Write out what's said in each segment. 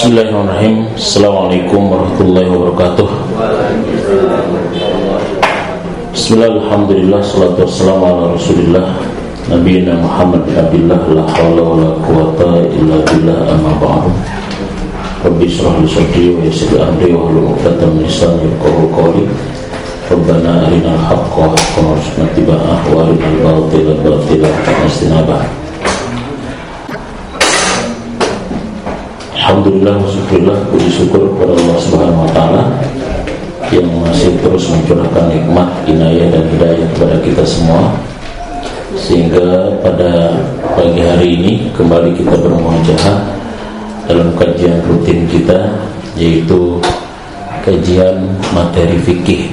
Bismillahirrahmanirrahim. Assalamualaikum warahmatullahi wabarakatuh. Bismillah, alhamdulillah, salatu wassalamu ala rasulillah Nabiyina Muhammad bin Abdillah, la hawla wa la quwata illa billah, amma ba'du. Rabbi shrah li sadri wa yassir li amri wahlul 'uqdatam min lisani yafqahu qawli. Rabbana arinal haqqa haqqan warzuqna ittiba'ah wa arinal batila batilan warzuqna ijtinabah. Alhamdulillah wa syukurillah, puji syukur kepada Allah Subhanahu wa taala yang masih terus mencurahkan nikmat, inayah dan hidayah kepada kita semua, sehingga pada pagi hari ini kembali kita bermuajahah dalam kajian rutin kita, yaitu kajian materi fikih.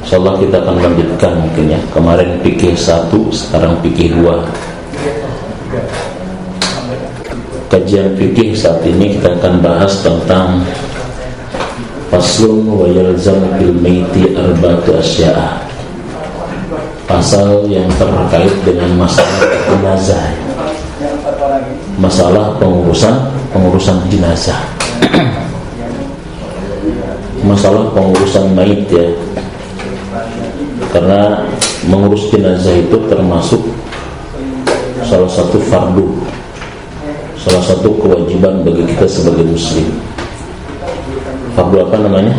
Insyaallah kita akan lanjutkan mungkin ya. Kemarin fikih 1, sekarang fikih 2. Kajian fikih saat ini kita akan bahas tentang faslun wa yalzam bil maiti arba'atu asya'a. Pasal yang terkait dengan masalah jenazah, masalah pengurusan jenazah. Masalah pengurusan mayit ya. Karena mengurus jenazah itu termasuk salah satu fardu, salah satu kewajiban bagi kita sebagai muslim. Fardu apa namanya?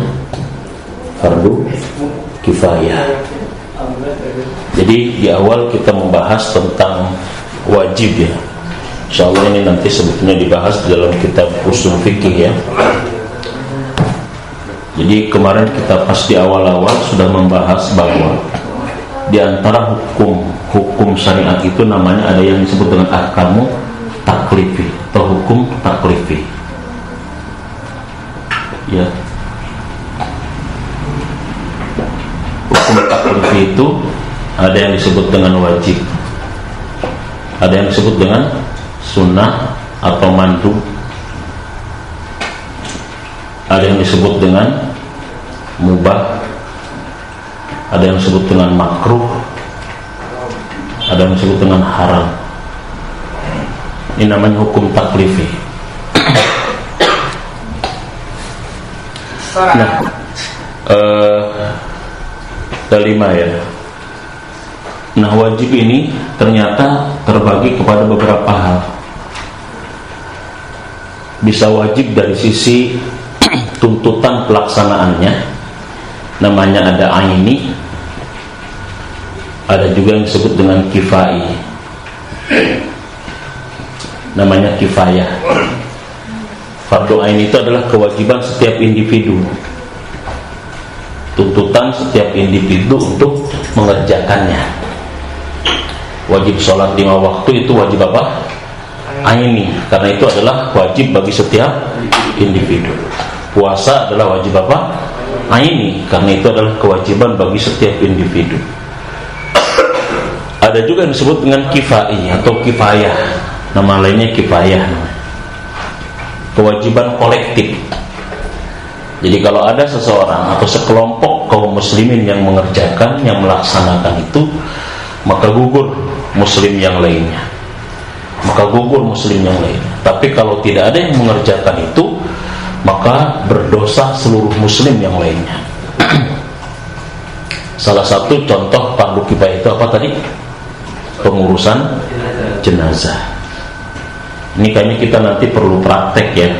Fardu kifayah. Jadi di awal kita membahas tentang wajib ya. Insyaallah ini nanti sebetulnya dibahas dalam kitab usul fikih ya. Jadi kemarin kita pas di awal-awal sudah membahas bahwa di antara hukum syariat itu namanya ada yang disebut dengan ahkamu taklifi atau hukum taklifi ya. Hukum taklifi itu ada yang disebut dengan wajib, ada yang disebut dengan sunnah atau mandub, ada yang disebut dengan mubah, ada yang disebut dengan makruh, ada yang disebut dengan haram. Ini namanya hukum taklifi. Nah, kelima ya. Nah, wajib ini ternyata terbagi kepada beberapa hal. Bisa wajib dari sisi tuntutan pelaksanaannya, namanya ada aini, ada juga yang disebut dengan kifai, namanya kifayah. Fardu ain itu adalah kewajiban setiap individu, tuntutan setiap individu untuk mengerjakannya. Wajib sholat 5 waktu itu wajib apa? Aini, karena itu adalah wajib bagi setiap individu. Puasa adalah wajib apa? Aini, karena itu adalah kewajiban bagi setiap individu. Ada juga yang disebut dengan kifai atau kifayah, nama lainnya kifayah, kewajiban kolektif. Jadi kalau ada seseorang atau sekelompok kaum muslimin yang mengerjakan, yang melaksanakan itu, maka gugur muslim yang lainnya, maka gugur muslim yang lainnya. Tapi kalau tidak ada yang mengerjakan itu, maka berdosa seluruh muslim yang lainnya. Salah satu contoh fardu kifayah itu apa tadi? Pengurusan jenazah. Ini kayaknya kita nanti perlu praktek ya.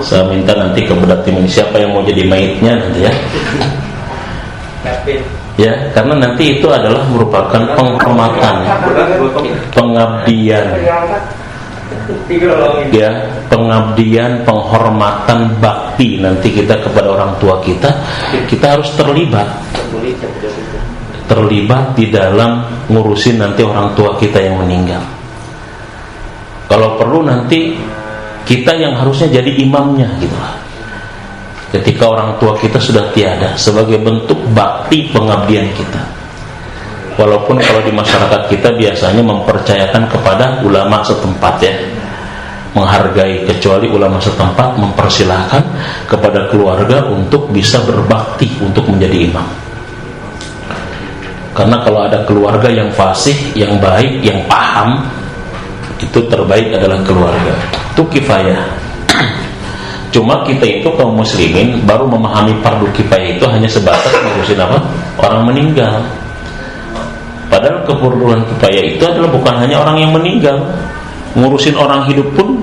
Saya minta nanti kepada tim ini, siapa yang mau jadi mayitnya nanti ya. Ya, karena nanti itu adalah merupakan penghormatan, pengabdian ya, pengabdian, penghormatan, bakti nanti kita kepada orang tua kita. Kita harus terlibat di dalam ngurusin nanti orang tua kita yang meninggal. Kalau perlu nanti kita yang harusnya jadi imamnya gitu lah, ketika orang tua kita sudah tiada, sebagai bentuk bakti pengabdian kita. Walaupun kalau di masyarakat kita biasanya mempercayakan kepada ulama setempat ya, menghargai, kecuali ulama setempat mempersilahkan kepada keluarga untuk bisa berbakti untuk menjadi imam. Karena kalau ada keluarga yang fasih, yang baik, yang paham, itu terbaik adalah keluarga. Itu kifayah. Cuma kita itu kaum muslimin baru memahami fardu kifayah itu hanya sebatas ngurusin apa? Orang meninggal. Padahal kefarduan kifayah itu adalah bukan hanya orang yang meninggal, ngurusin orang hidup pun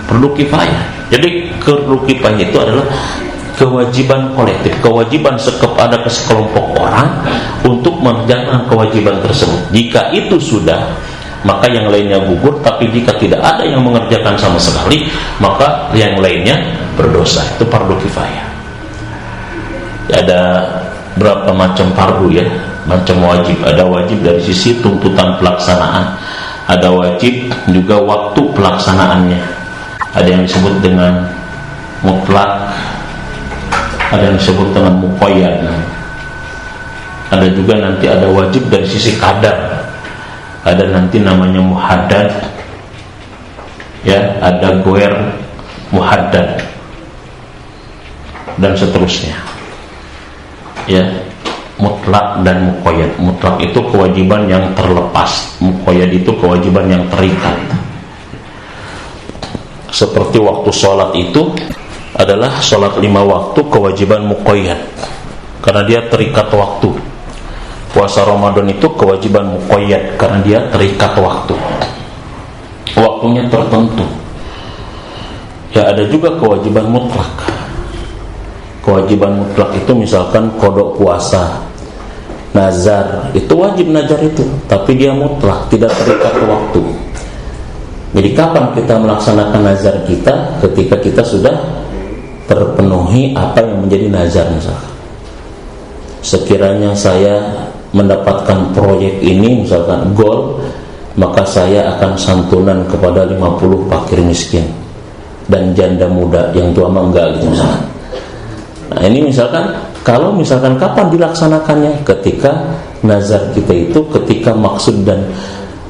fardu kifayah. Jadi fardu kifayah itu adalah kewajiban kolektif, kewajiban ada sekelompok orang untuk mengerjakan kewajiban tersebut. Jika itu sudah, maka yang lainnya gugur. Tapi jika tidak ada yang mengerjakan sama sekali, maka yang lainnya berdosa. Itu fardu kifayah. Ada berapa macam fardu ya? Macam wajib. Ada wajib dari sisi tuntutan pelaksanaan, ada wajib juga waktu pelaksanaannya. Ada yang disebut dengan mutlak, ada yang disebut dengan muqayyad. Ada juga nanti ada wajib dari sisi kadar, ada nanti namanya muhaddad, ya, ada goer muhaddad, dan seterusnya, ya. Mutlak dan muqayyad. Mutlak itu kewajiban yang terlepas, muqayyad itu kewajiban yang terikat. Seperti waktu sholat itu adalah sholat 5 waktu, kewajiban muqayyad karena dia terikat waktu. Puasa Ramadan itu kewajiban muqayyad karena dia terikat waktu, waktunya tertentu. Ya, ada juga kewajiban mutlak. Kewajiban mutlak itu misalkan qada puasa, nazar, itu wajib nazar itu, tapi dia mutlak, tidak terikat waktu. Jadi kapan kita melaksanakan nazar kita? Ketika kita sudah terpenuhi apa yang menjadi nazar. Misalkan sekiranya saya mendapatkan proyek ini, misalkan goal, maka saya akan santunan kepada 50 fakir miskin dan janda muda, yang tua mah enggak gitu misalkan. Nah ini misalkan, kalau misalkan kapan dilaksanakannya? Ketika nazar kita itu, ketika maksud dan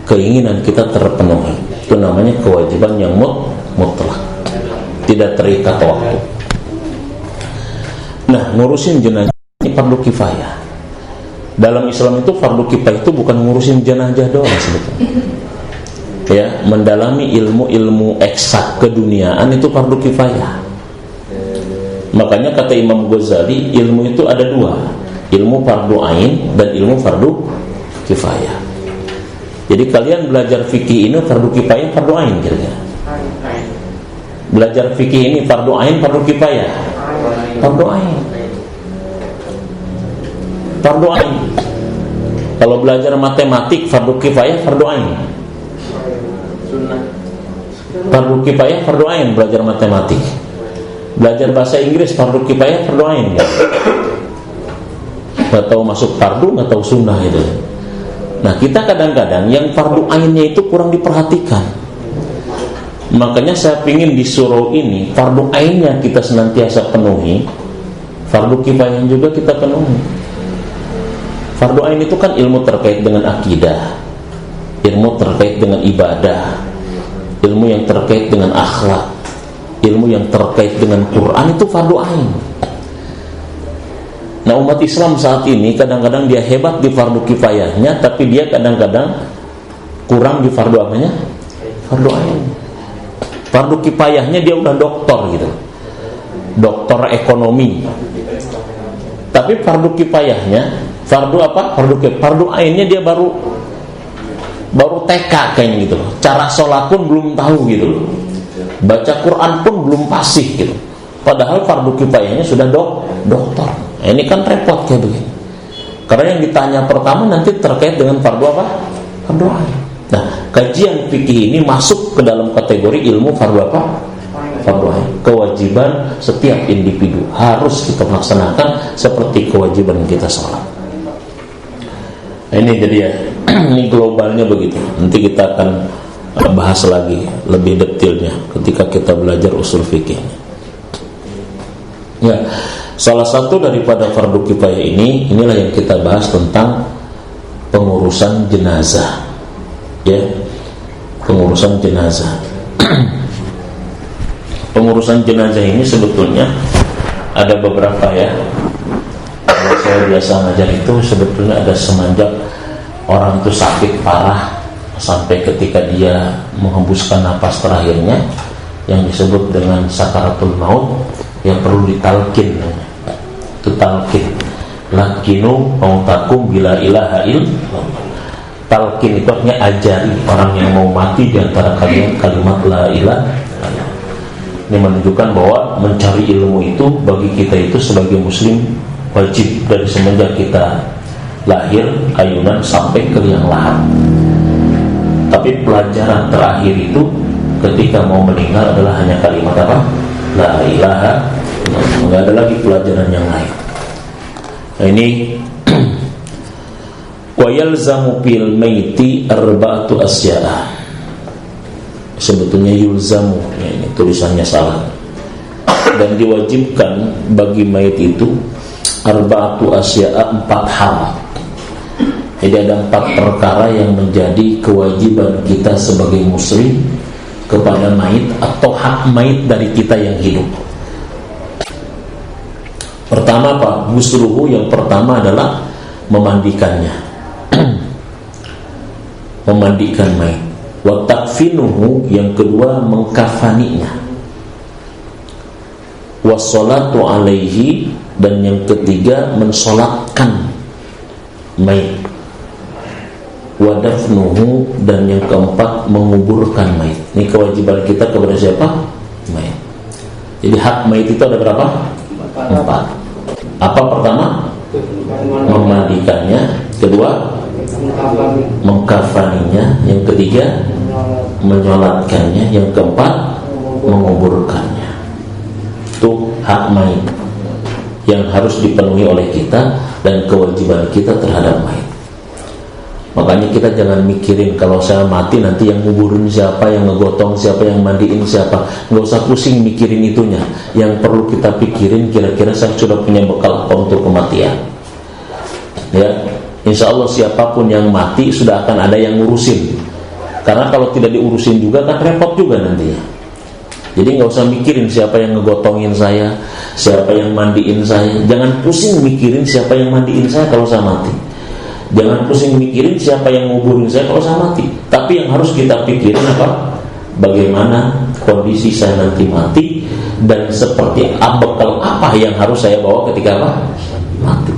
keinginan kita terpenuhi. Itu namanya kewajiban yang mutlak, tidak terikat waktu. Nah, ngurusin jenazah ini fardu kifayah. Dalam Islam itu fardu kifayah itu bukan ngurusin jenazah doang sebetulnya. Ya, mendalami ilmu-ilmu eksak keduniaan itu fardu kifayah. Makanya kata Imam Ghazali, ilmu itu ada 2, ilmu fardu ain dan ilmu fardu kifayah. Jadi kalian belajar fikih ini fardu kifayah, fardu ain kira-kira. Belajar fikih ini fardu ain, fardu kifayah. Fardu ain. Fardu ain. Kalau belajar matematik fardu kifayah, fardu ain. Fardu kifayah, fardu ain belajar matematik. Belajar bahasa Inggris fardu kifayah, fardu ain ya. Enggak tahu masuk fardu, enggak tahu sunnah itu. Nah, kita kadang-kadang yang fardu ainnya itu kurang diperhatikan. Makanya saya ingin di surau ini fardu ainnya kita senantiasa penuhi, fardu kifayah juga kita penuhi. Fardu ain itu kan ilmu terkait dengan akidah, ilmu terkait dengan ibadah, ilmu yang terkait dengan akhlak, ilmu yang terkait dengan Quran, itu fardu ain. Nah, umat Islam saat ini kadang-kadang dia hebat di fardu kifayahnya, tapi dia kadang-kadang kurang di fardu apanya? Fardu ain. Fardu kifayahnya dia udah doktor gitu, doktor ekonomi. Tapi fardu kifayahnya, fardu apa? Fardu ainnya dia baru TK kayaknya gitu loh. Cara sholat pun belum tahu gitu loh. Baca Quran pun belum fasih gitu. Padahal fardu kifayahnya sudah doktor. Nah, ini kan repot kayak begini. Karena yang ditanya pertama nanti terkait dengan fardu apa? Fardu ain. Nah, kajian fikih ini masuk ke dalam kategori ilmu fardu apa? Fardu ain. Kewajiban setiap individu harus kita laksanakan seperti kewajiban kita sholat. Nah, ini jadi ya, ini globalnya begitu. Nanti kita akan bahas lagi lebih detailnya ketika kita belajar usul fikih. Ya, salah satu daripada fardu kifayah ini, inilah yang kita bahas tentang pengurusan jenazah. Ya, pengurusan jenazah. Pengurusan jenazah ini sebetulnya ada beberapa ya. Kalau saya biasa ngajar itu sebetulnya ada semenjak orang itu sakit parah sampai ketika dia menghembuskan napas terakhirnya, yang disebut dengan sakaratul maut, yang perlu ditalkin. Itu talkin. Lakinu mautakum bila ilaha illallah. Talkin itu artinya ajari orang yang mau mati di antara kalian kalimat la ilaha illallah. Ini menunjukkan bahwa mencari ilmu itu bagi kita itu sebagai muslim wajib dari semenjak kita lahir ayunan sampai ke liang lahat. Tapi pelajaran terakhir itu ketika mau meninggal adalah hanya kalimat apa? La ilaha illallah. Enggak ada lagi pelajaran yang lain. Nah ini wa yalzamu fil maiti arba'atu asya'a. Sebetulnya yulzamu, ya ini tulisannya salah. Dan diwajibkan bagi mayit itu arba'atu asya'a, 4 hal. Jadi ada 4 perkara yang menjadi kewajiban kita sebagai muslim kepada mayit atau hak mayit dari kita yang hidup. Pertama apa? Ghusluhu, yang pertama adalah memandikannya. Memandikan mayit. Wa takfinuhu, yang kedua mengkafaninya. Wa sholatu alaihi, dan yang ketiga mensolatkan mayit. Wa dafnuhu, dan yang keempat menguburkan mayit. Ini kewajiban kita kepada siapa? Mayit. Jadi hak mayit itu ada berapa? 4. Apa pertama? Memandikannya. Kedua, mengkafaninya. Yang ketiga, menyolatkannya. Yang keempat, menguburkannya. Itu hak mayit yang harus dipenuhi oleh kita dan kewajiban kita terhadap mayit. Makanya kita jangan mikirin kalau saya mati nanti yang nguburin siapa, yang ngegotong siapa, yang mandiin siapa. Nggak usah pusing mikirin itunya. Yang perlu kita pikirin, kira-kira saya sudah punya bekal apa untuk kematian. Ya, insya Allah siapapun yang mati sudah akan ada yang ngurusin. Karena kalau tidak diurusin juga kan repot juga nantinya. Jadi nggak usah mikirin siapa yang ngegotongin saya, siapa yang mandiin saya. Jangan pusing mikirin siapa yang mandiin saya kalau saya mati. Jangan pusing mikirin siapa yang nguburin saya kalau saya mati. Tapi yang harus kita pikirin apa? Bagaimana kondisi saya nanti mati, dan seperti bekal apa yang harus saya bawa ketika apa? Mati.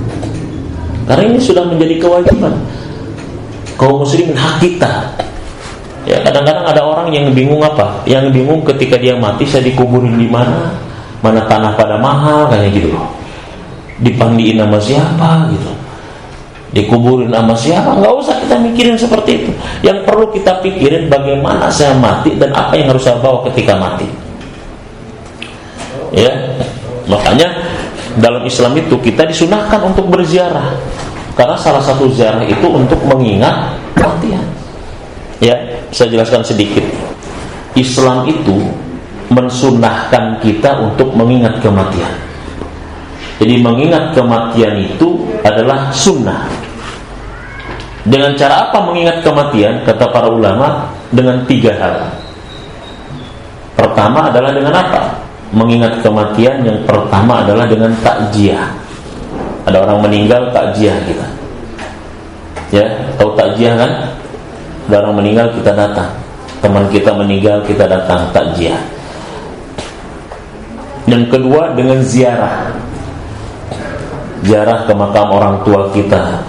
Karena ini sudah menjadi kewajiban kaum muslimin, hak kita. Ya, kadang-kadang ada orang yang bingung apa? Yang bingung ketika dia mati saya dikuburin di mana? Mana tanah pada mahal kayak gitu loh. Dipandiin sama siapa gitu. Dikuburin sama siapa? Nggak usah kita mikirin seperti itu. Yang perlu kita pikirin bagaimana saya mati dan apa yang harus saya bawa ketika mati. Ya, makanya dalam Islam itu kita disunahkan untuk berziarah. Karena salah satu ziarah itu untuk mengingat kematian. Ya, saya jelaskan sedikit. Islam itu mensunahkan kita untuk mengingat kematian. Jadi mengingat kematian itu adalah sunnah. Dengan cara apa mengingat kematian? Kata para ulama, dengan 3 hal. Pertama adalah dengan apa? Mengingat kematian yang pertama adalah dengan takziah. Ada orang meninggal, takziah kita. Ya, tahu takziah kan? Ada orang meninggal, kita datang. Teman kita meninggal, kita datang, takziah. Yang kedua dengan ziarah. Ziarah ke makam orang tua kita,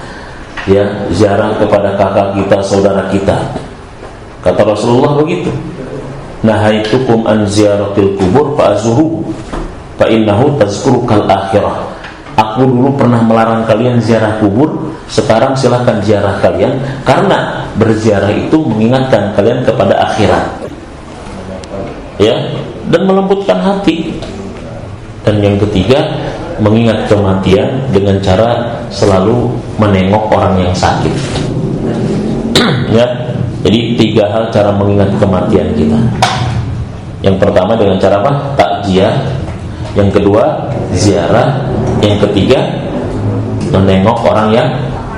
ya, ziarah kepada kakak kita, saudara kita. Kata Rasulullah begitu. Nahaitukum an ziyaratil kubur fa'azuruhu fa innahu tazkurukal akhirah. Aku dulu pernah melarang kalian ziarah kubur, sekarang silakan ziarah kalian, karena berziarah itu mengingatkan kalian kepada akhirat. Ya, dan melembutkan hati. Dan yang ketiga, mengingat kematian dengan cara selalu menengok orang yang sakit. Ya, jadi 3 hal cara mengingat kematian kita. Yang pertama dengan cara apa? Takziah. Yang kedua ziarah. Yang ketiga menengok orang yang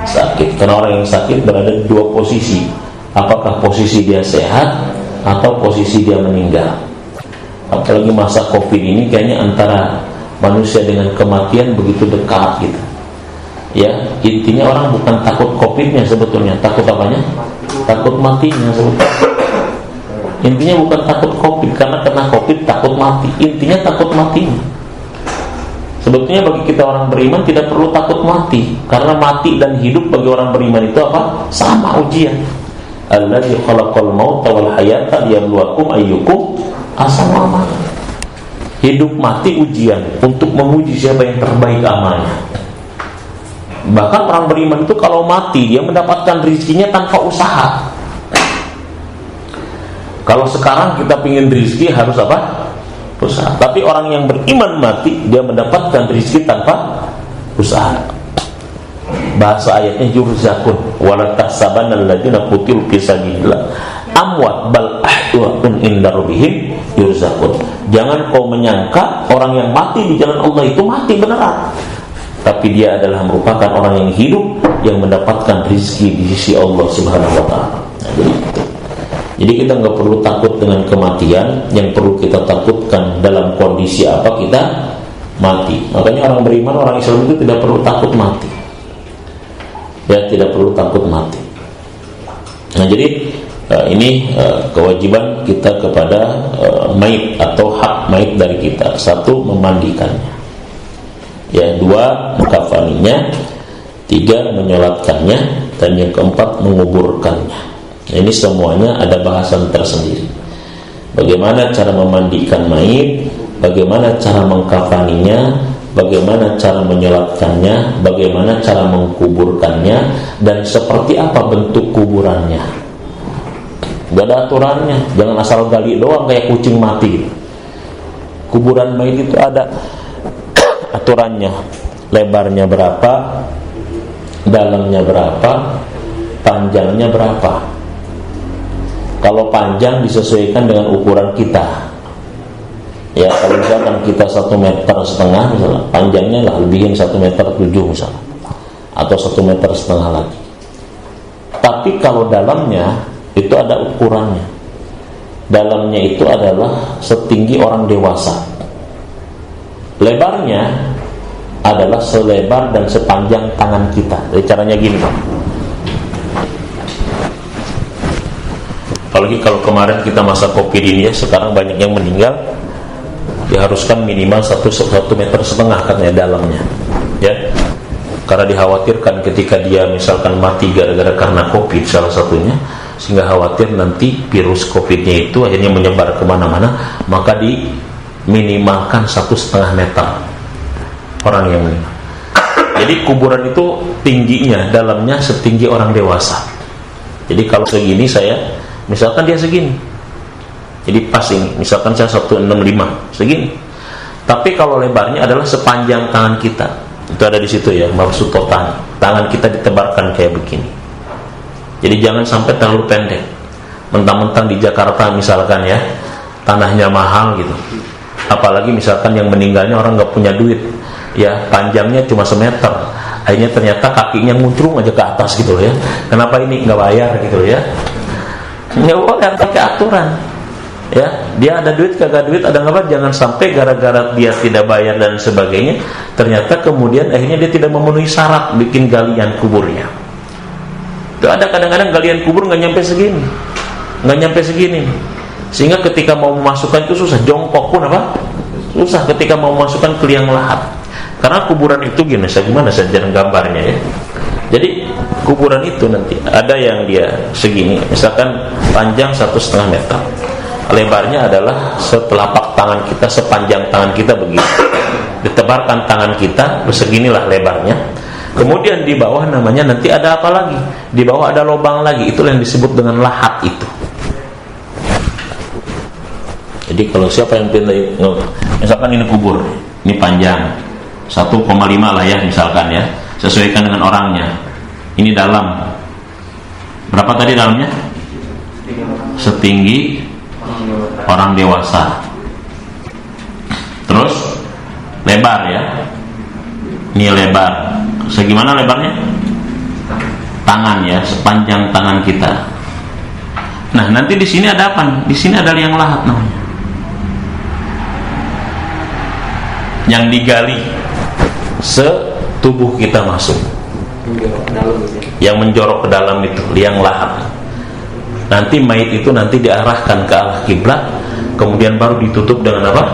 sakit. Karena orang yang sakit berada di 2 posisi. Apakah posisi dia sehat atau posisi dia meninggal. Apalagi masa Covid ini kayaknya antara manusia dengan kematian begitu dekat gitu. Ya, intinya orang bukan takut Covid-nya sebetulnya, takut apanya? Takut matinya sebetulnya. Intinya bukan takut COVID, karena kena COVID takut mati. Intinya takut mati. Sebetulnya bagi kita orang beriman tidak perlu takut mati, karena mati dan hidup bagi orang beriman itu apa? Sama ujian. Alladzi khalaqal mauta wal hayata liyabluwakum ayyukum ahsanu amala. Hidup mati ujian untuk menguji siapa yang terbaik amalnya. Bahkan orang beriman itu kalau mati dia mendapatkan rezekinya tanpa usaha. Kalau sekarang kita pingin rezeki harus apa? Usaha. Tapi orang yang beriman mati dia mendapatkan rezeki tanpa usaha. Bahasa ayatnya yurzakun wala tahsabanna alladziina qutilu fi sabilillah amwat bal ahyaun inda rabbihim yurzakun. Jangan kau menyangka orang yang mati di jalan Allah itu mati beneran, tapi dia adalah merupakan orang yang hidup yang mendapatkan rezeki di sisi Allah Subhanahu wa taala. Jadi kita nggak perlu takut dengan kematian. Yang perlu kita takutkan dalam kondisi apa kita mati. Makanya orang beriman, orang Islam itu tidak perlu takut mati. Ya, tidak perlu takut mati. Nah, jadi ini kewajiban kita kepada mayit atau hak mayit dari kita. Satu, memandikannya. Ya, dua, mengkafaninya. Tiga, menyolatkannya. Dan yang keempat, menguburkannya. Nah, ini semuanya ada bahasan tersendiri. Bagaimana cara memandikan mayit, bagaimana cara mengkafaninya, bagaimana cara menyolatkannya, bagaimana cara mengkuburkannya, dan seperti apa bentuk kuburannya. Gak ada aturannya, jangan asal gali doang kayak kucing mati. Kuburan mayit itu ada aturannya. Lebarnya berapa, dalamnya berapa, panjangnya berapa. Kalau panjang disesuaikan dengan ukuran kita. Ya, kalau misalkan kita 1,5 meter misalnya, panjangnya lah lebihin 1,7 meter misalnya, atau 1,5 meter lagi. Tapi kalau dalamnya itu ada ukurannya. Dalamnya itu adalah setinggi orang dewasa. Lebarnya adalah selebar dan sepanjang tangan kita. Jadi caranya gini, Pak. Apalagi kalau kemarin kita masa Covid ini ya, sekarang banyak yang meninggal, diharuskan minimal 1,5 meter katanya dalamnya, ya, karena dikhawatirkan ketika dia misalkan mati gara-gara karena Covid salah satunya, sehingga khawatir nanti virus Covidnya itu akhirnya menyebar kemana-mana, maka diminimalkan 1,5 meter orang yang meninggal. Jadi kuburan itu tingginya, dalamnya setinggi orang dewasa. Jadi kalau segini saya, misalkan dia segini, jadi pas ini, misalkan saya 165 segini. Tapi kalau lebarnya adalah sepanjang tangan kita, itu ada di situ ya, maksud total. Tangan kita ditebarkan kayak begini. Jadi jangan sampai terlalu pendek. Mentang-mentang di Jakarta misalkan ya, tanahnya mahal gitu. Apalagi misalkan yang meninggalnya orang nggak punya duit, ya panjangnya cuma 1 meter. Akhirnya ternyata kakinya muncung aja ke atas gitu ya. Kenapa ini nggak bayar gitu ya? Nggak boleh, pakai aturan. Ya, dia ada duit kagak duit, ada nggak, jangan sampai gara-gara dia tidak bayar dan sebagainya, ternyata kemudian akhirnya dia tidak memenuhi syarat bikin galian kuburnya. Itu ada kadang-kadang galian kubur nggak nyampe segini, sehingga ketika mau memasukkan itu susah, jongkok pun apa susah ketika mau memasukkan ke liang lahat. Karena kuburan itu gini, gimana saya jarang gambarnya ya. Jadi kuburan itu nanti ada yang dia segini, misalkan panjang 1,5 meter, lebarnya adalah setelapak tangan kita, sepanjang tangan kita begini. Ditebarkan tangan kita, seginilah lebarnya. Kemudian di bawah namanya nanti ada apa lagi? Di bawah ada lubang lagi, itulah yang disebut dengan lahat itu. Jadi kalau siapa yang pindah, misalkan ini kubur, ini panjang 1,5 lah ya misalkan ya, sesuaikan dengan orangnya. Ini dalam berapa tadi dalamnya? Setinggi orang dewasa. Terus lebar ya, ini lebar. Segimana lebarnya? Tangan ya, sepanjang tangan kita. Nah nanti di sini ada apa? Di sini ada liang lahat namanya, yang digali setubuh kita masuk, yang menjorok ke dalam itu liang lahat. Nanti mayit itu nanti diarahkan ke arah kiblat, kemudian baru ditutup dengan apa?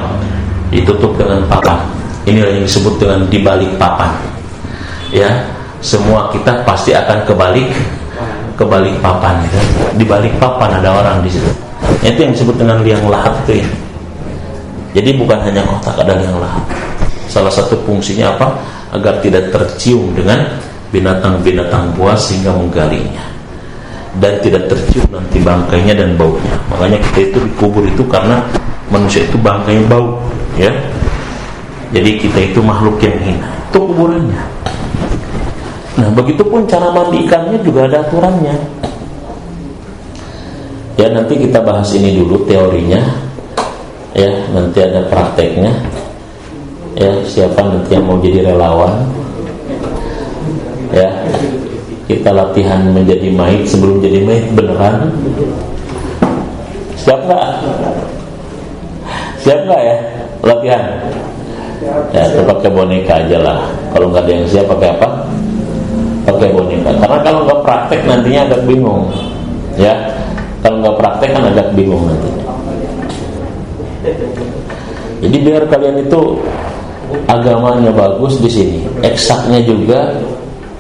Ditutup dengan papan. Inilah yang disebut dengan dibalik papan. Ya, semua kita pasti akan kebalik papan. Ya. Di balik papan ada orang di situ. Itu yang disebut dengan liang lahat itu ya. Jadi bukan hanya kotak, ada liang lahat. Salah satu fungsinya apa? Agar tidak tercium dengan binatang-binatang buas sehingga menggalinya, dan tidak tercium nanti bangkainya dan baunya. Makanya kita itu dikubur itu karena manusia itu bangkainya bau, ya. Jadi kita itu makhluk yang hina. Itu kuburannya. Nah, begitupun cara mandi ikannya juga ada aturannya. Ya, nanti kita bahas ini dulu teorinya. Ya, nanti ada prakteknya. Ya, siapa nanti yang mau jadi relawan? Ya, kita latihan menjadi mayit sebelum jadi mayit beneran. Siap nggak? Siap nggak ya latihan? Ya, itu pakai boneka aja lah. Kalau nggak ada yang siap, pakai apa? Pakai boneka. Karena kalau nggak praktek nantinya agak bingung. Ya, kalau nggak praktek kan agak bingung nantinya. Jadi biar kalian itu agamanya bagus di sini, eksaknya juga,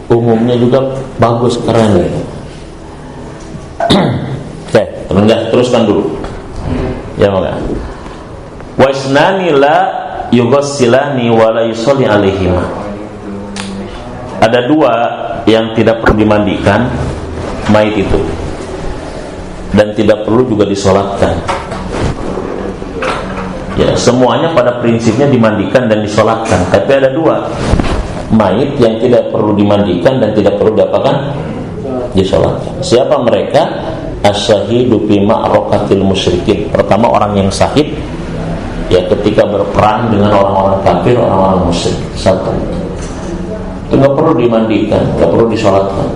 umumnya juga bagus, keren ya. Oke, teruskan dulu. Ya enggak. Wa isnani la yughassilani wa la yusalli alaihima. Ada dua yang tidak perlu dimandikan mayit itu, dan tidak perlu juga disolatkan. Ya, semuanya pada prinsipnya dimandikan dan disolatkan. Tapi ada dua mayit yang tidak perlu dimandikan dan tidak perlu diapakan? Disolatkan. Siapa mereka? Asy-syahidu fi ma'rakatil musyrikin. Pertama, orang yang syahid ya ketika berperang dengan orang-orang kafir, orang-orang musyrik. Satu, itu nggak perlu dimandikan, nggak perlu disolatkan.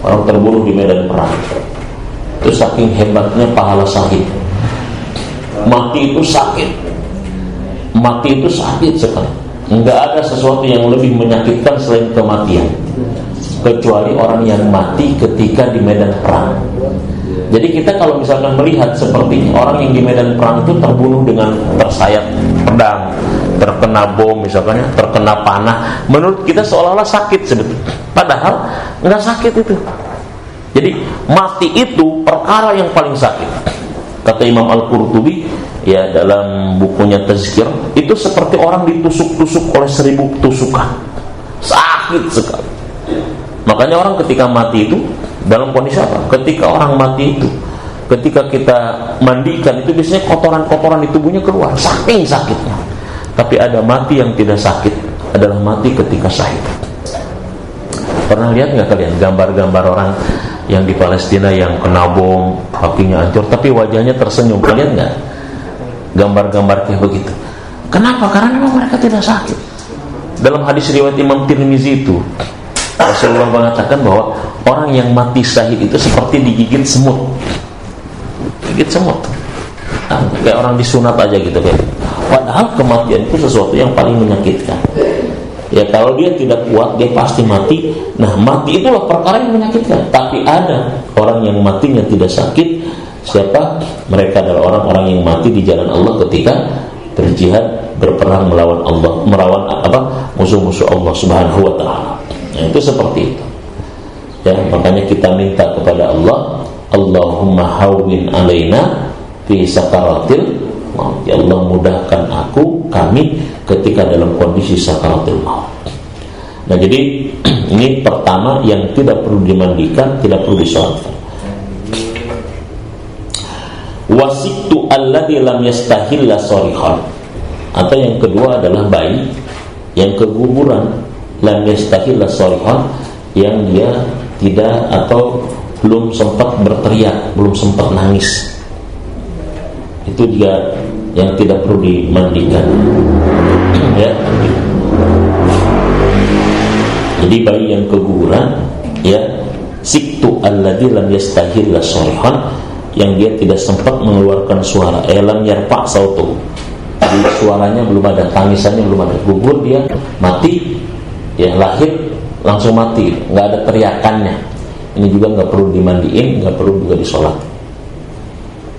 Orang terbunuh di medan perang. Itu saking hebatnya pahala syahid. Mati itu sakit. Mati itu sakit sekali. Enggak ada sesuatu yang lebih menyakitkan selain kematian, kecuali orang yang mati ketika di medan perang. Jadi kita kalau misalkan melihat seperti orang yang di medan perang itu terbunuh dengan tersayat pedang, terkena bom misalkan, terkena panah, menurut kita seolah-olah sakit sebetulnya. Padahal enggak sakit itu. Jadi mati itu perkara yang paling sakit. Kata Imam Al-Qurtubi ya dalam bukunya Tazkir, itu seperti orang ditusuk-tusuk oleh 1000 tusukan. Sakit sekali. Makanya orang ketika mati itu dalam kondisi apa? Ketika orang mati itu, ketika kita mandikan itu biasanya kotoran-kotoran di tubuhnya keluar, saking sakitnya. Tapi ada mati yang tidak sakit, adalah mati ketika syahid. Pernah lihat nggak kalian gambar-gambar orang yang di Palestina yang kena bom, kakinya hancur, tapi wajahnya tersenyum? Kalian nggak gambar-gambar kayak begitu? Kenapa? Karena memang mereka tidak sakit. Dalam hadis riwayat Imam Tirmizi itu, Rasulullah mengatakan bahwa orang yang mati syahid itu seperti digigit semut. Gigit semut. Nah, kayak orang disunat aja gitu kayak. Padahal kematian itu sesuatu yang paling menyakitkan. Ya kalau dia tidak kuat, dia pasti mati. Nah, mati itulah perkara yang menyakitkan. Tapi ada orang yang matinya tidak sakit. Siapa? Mereka adalah orang-orang yang mati di jalan Allah ketika berjihad, berperang melawan Allah, melawan musuh-musuh Allah Subhanahu wa taala. Nah, itu seperti itu. Ya, makanya kita minta kepada Allah, Allahumma hawwin alaina fi sakaratil maut. Ya Allah, mudahkan kami ketika dalam kondisi sakaratul maut. Nah, jadi ini pertama yang tidak perlu dimandikan, tidak perlu disolatkan. Wasitu alladzi lam yastahilla sharihan. Atau yang kedua adalah bayi yang keguguran, lam yastahilla sharihan, yang dia tidak atau belum sempat berteriak, belum sempat nangis. Itu dia yang tidak perlu dimandikan. Ya. Jadi bayi yang keguguran, ya, siktu alladzi lam yastahilla sharihan, yang dia tidak sempat mengeluarkan suara, lam yarfa sautu. Jadi suaranya belum ada, tangisannya belum ada, gugur dia, mati, ya lahir langsung mati, nggak ada teriakannya. Ini juga nggak perlu dimandiin, nggak perlu juga disolat.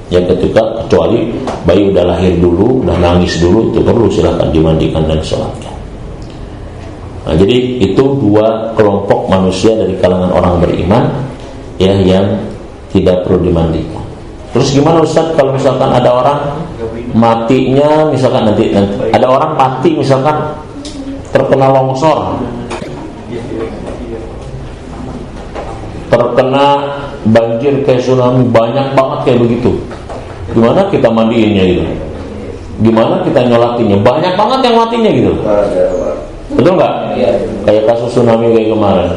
Ya, kecuali bayi udah lahir dulu, udah nangis dulu, itu perlu silakan dimandikan dan sholatkan. Nah, jadi itu dua kelompok manusia dari kalangan orang beriman ya yang tidak perlu dimandikan. Terus gimana Ustaz kalau misalkan ada orang matinya, misalkan nanti ada orang mati misalkan terkena longsor, terkena banjir kayak tsunami, banyak banget kayak begitu. Gimana kita mandiinnya gitu? Gimana kita nyolatinya? Banyak banget yang matinya gitu. Betul nggak? Kayak kasus tsunami kayak kemarin,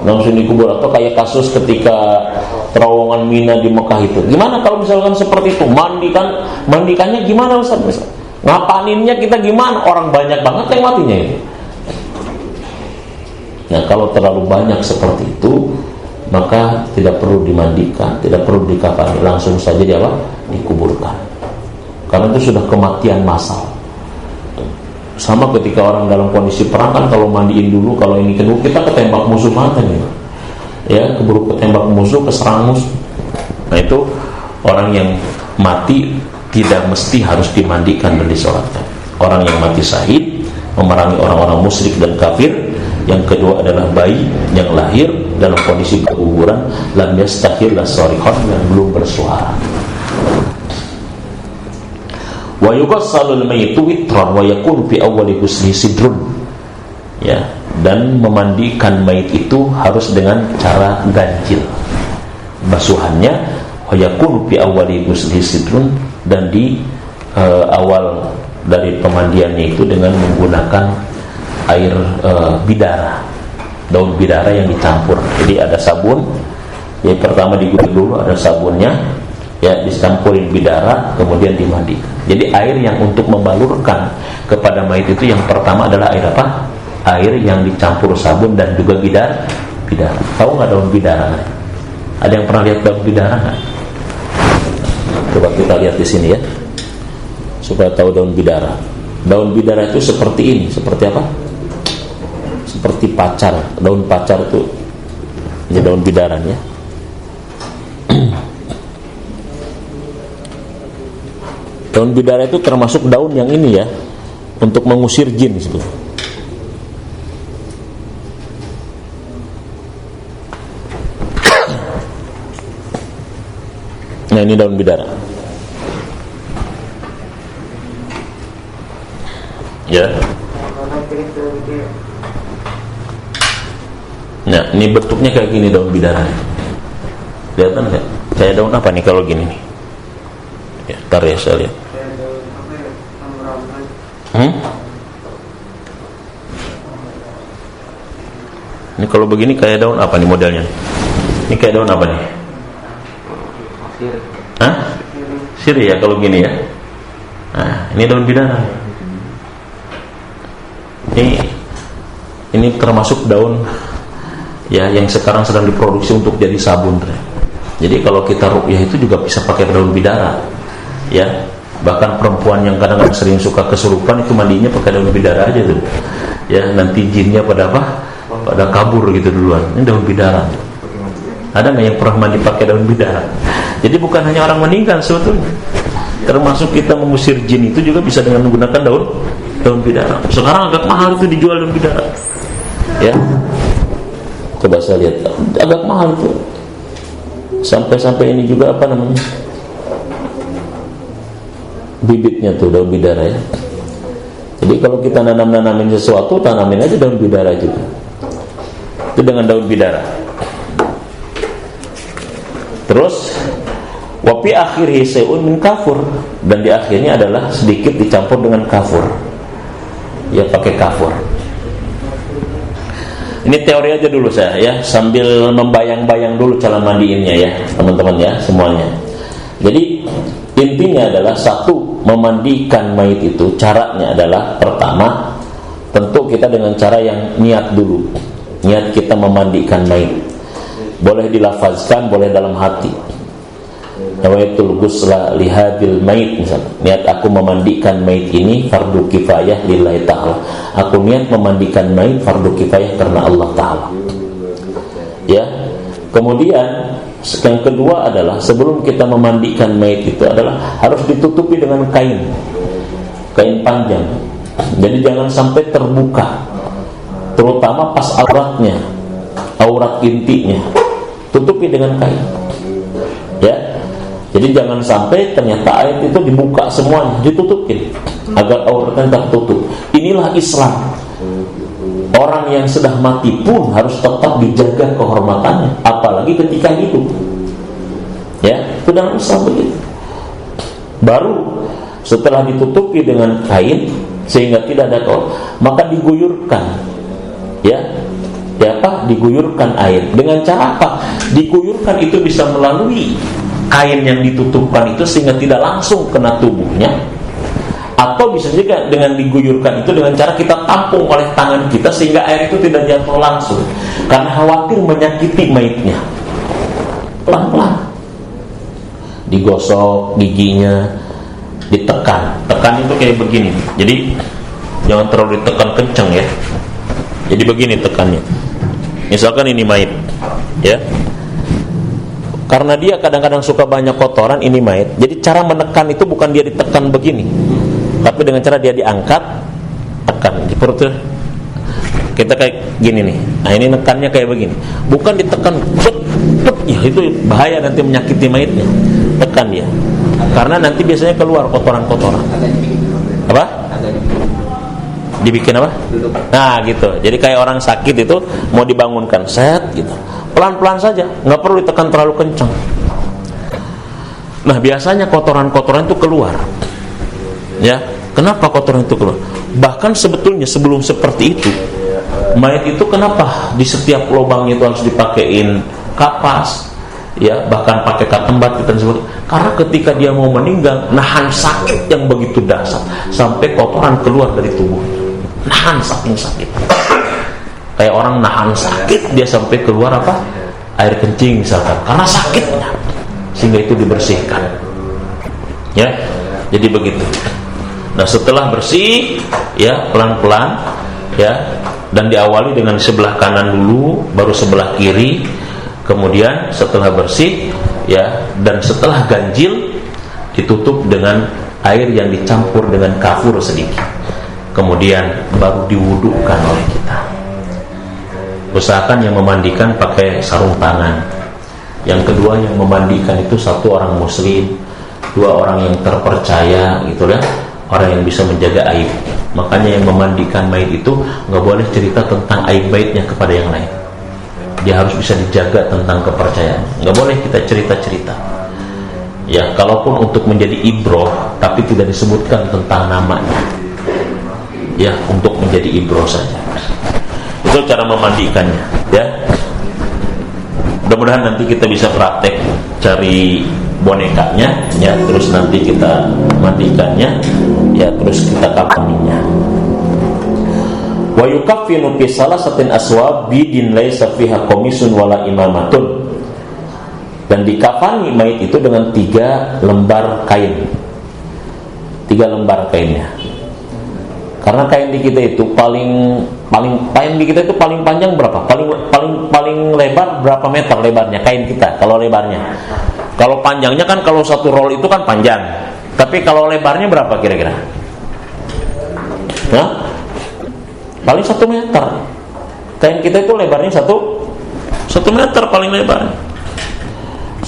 langsung dikubur. Atau kayak kasus ketika terowongan Mina di Mekah itu. Gimana kalau misalkan seperti itu? Mandikannya gimana Ustaz? Ngapaninnya kita gimana? Orang banyak banget yang matinya itu. Nah, kalau terlalu banyak seperti itu, maka tidak perlu dimandikan, tidak perlu dikafani, langsung saja dikuburkan. Karena itu sudah kematian massal. Sama ketika orang dalam kondisi perang kan, kalau mandiin dulu, kalau ini kedua kita ketembak musuh mati nih. Ya, keburu ketembak musuh, keserang musuh. Nah, itu orang yang mati tidak mesti harus dimandikan dan disolatkan. Orang yang mati syahid memerangi orang-orang musyrik dan kafir. Yang kedua adalah bayi yang lahir dalam kondisi keguguran, lam yastakhir la sarihon, yang belum bersuara. Wa yughassalul mayyitu witran wa yakun fi awwali husni sidrun. Ya, dan memandikan mayit itu harus dengan cara ganjil. Basuhannya wa yakun fi awwali husni sidrun, dan di awal dari pemandiannya itu dengan menggunakan air bidara, daun bidara yang dicampur. Jadi ada sabun, ya pertama diguyur dulu, ada sabunnya, ya dicampurin bidara, kemudian dimandikan. Jadi air yang untuk membalurkan kepada mayit itu yang pertama adalah air apa? Air yang dicampur sabun dan juga bidara. Tahu nggak daun bidara? Ada yang pernah lihat daun bidara nggak? Coba kita lihat di sini ya, supaya tahu daun bidara. Daun bidara itu seperti ini, seperti apa? Seperti pacar, daun pacar itu, ini daun bidaran ya. Daun bidara itu termasuk daun yang ini ya, untuk mengusir jin sebetulnya. Nah, ini daun bidara. Ya. Nah, ini bentuknya kayak gini daun bidara. Kelihatan nggak? Kayak daun apa nih kalau gini nih? Ya, tar ya saya lihat. Ini kalau begini kayak daun apa nih modelnya? Ini kayak daun apa nih? Hah? Sirih ya kalau gini ya. Nah, ini daun bidara. Ini termasuk daun ya yang sekarang sedang diproduksi untuk jadi sabun. Jadi kalau kita ruqyah itu juga bisa pakai daun bidara. Ya, bahkan perempuan yang kadang-kadang sering suka kesurupan itu mandinya pakai daun bidara aja tuh. Ya, nanti jinnya pada kabur gitu duluan. Ini daun bidara. Ada nggak yang pernah mandi pakai daun bidara? Jadi bukan hanya orang meninggal sebetulnya. Termasuk kita mengusir jin itu juga bisa dengan menggunakan daun bidara. Sekarang agak mahal itu dijual daun bidara. Ya. Coba saya lihat, agak mahal itu. Sampai ini juga apa namanya? Bibitnya tuh daun bidara ya. Jadi kalau kita nanamin sesuatu, tanamin aja daun bidara juga. Itu dengan daun bidara. Terus wa fi akhirih sayun min kafur, dan di akhirnya adalah sedikit dicampur dengan kafur. Ya, pakai kafur. Ini teori aja dulu saya ya, sambil membayang-bayang dulu cara mandiinnya ya, teman-teman ya semuanya. Jadi intinya adalah satu, memandikan mayit itu caranya adalah pertama, tentu kita dengan cara yang niat dulu. Niat kita memandikan mayit. Boleh dilafazkan, boleh dalam hati. Nawaitul ghusla lihadil mayit, misalnya, niat aku memandikan mayit ini fardu kifayah lillahi ta'ala. Aku niat memandikan mayit fardu kifayah karena Allah Ta'ala. Ya. Kemudian yang kedua adalah sebelum kita memandikan mayit itu adalah harus ditutupi dengan kain panjang. Jadi jangan sampai terbuka, terutama pas auratnya, aurat intinya, tutupi dengan kain. Ya, jadi jangan sampai ternyata air itu dibuka semuanya, ditutupin agar auratnya tertutup. Inilah Islam. Orang yang sudah mati pun harus tetap dijaga kehormatannya, apalagi ketika hidup. Ya, itu dalam Islam begitu. Baru setelah ditutupi dengan kain sehingga tidak ada maka diguyurkan. Ya, diguyurkan air. Dengan cara apa? Diguyurkan itu bisa melalui kain yang ditutupkan itu sehingga tidak langsung kena tubuhnya. Atau bisa juga dengan diguyurkan itu dengan cara kita tampung oleh tangan kita sehingga air itu tidak jatuh langsung, karena khawatir menyakiti mayitnya. Pelan-pelan digosok giginya, ditekan. Tekan itu kayak begini. Jadi jangan terlalu ditekan kencang ya. Jadi begini tekannya. Misalkan ini mayit, ya. Karena dia kadang-kadang suka banyak kotoran ini mayit. Jadi cara menekan itu bukan dia ditekan begini, tapi dengan cara dia diangkat, tekan di perutnya. Kita kayak gini nih. Nah, ini nekannya kayak begini. Bukan ditekan, ya itu bahaya, nanti menyakiti mayitnya. Tekan dia. Karena nanti biasanya keluar kotoran-kotoran. Apa? Dibikin apa? Nah, gitu. Jadi kayak orang sakit itu mau dibangunkan, set gitu. Pelan-pelan saja, nggak perlu ditekan terlalu kencang. Nah, biasanya kotoran-kotoran itu keluar. Ya, kenapa kotoran itu keluar? Bahkan sebetulnya sebelum seperti itu, mayat itu kenapa di setiap lubangnya itu harus dipakein kapas, ya, bahkan pakai katembat kita sebut. Karena ketika dia mau meninggal, nahan sakit yang begitu dahsyat sampai kotoran keluar dari tubuhnya. Nahan saking sakit. Kayak orang nahan sakit dia sampai keluar apa? Air kencing misalkan, karena sakitnya. Sehingga itu dibersihkan. Ya, jadi begitu. Nah, setelah bersih, ya pelan-pelan, ya, dan diawali dengan sebelah kanan dulu, baru sebelah kiri. Kemudian setelah bersih, ya, dan setelah ganjil ditutup dengan air yang dicampur dengan kafur sedikit. Kemudian baru diwudukan oleh kita. Usahakan yang memandikan pakai sarung tangan. Yang kedua yang memandikan itu satu orang muslim, dua orang yang terpercaya, gitu ya, orang yang bisa menjaga aib. Makanya yang memandikan mayit itu nggak boleh cerita tentang aib baitnya kepada yang lain. Dia harus bisa dijaga tentang kepercayaan. Nggak boleh kita cerita-cerita. Ya, kalaupun untuk menjadi ibroh, tapi tidak disebutkan tentang namanya. Ya, untuk menjadi ibroh saja. Itu cara memandikannya, ya. Mudah-mudahan nanti kita bisa praktek cari bonekanya, ya, terus nanti kita mandikannya, ya, terus kita kafaninya. Wa yukaffinu fi salasatin aswab bidin laisa fiha qamisun wala imamatun. Dan dikafani mayit itu dengan 3 lembar kain. 3 lembar kainnya. Karena kain di kita itu paling kain di kita itu paling panjang berapa? Paling lebar berapa meter lebarnya kain kita kalau lebarnya? Kalau panjangnya kan kalau satu roll itu kan panjang. Tapi kalau lebarnya berapa kira-kira? Hah? Paling 1 meter. Kain kita itu lebarnya 1 meter paling lebar.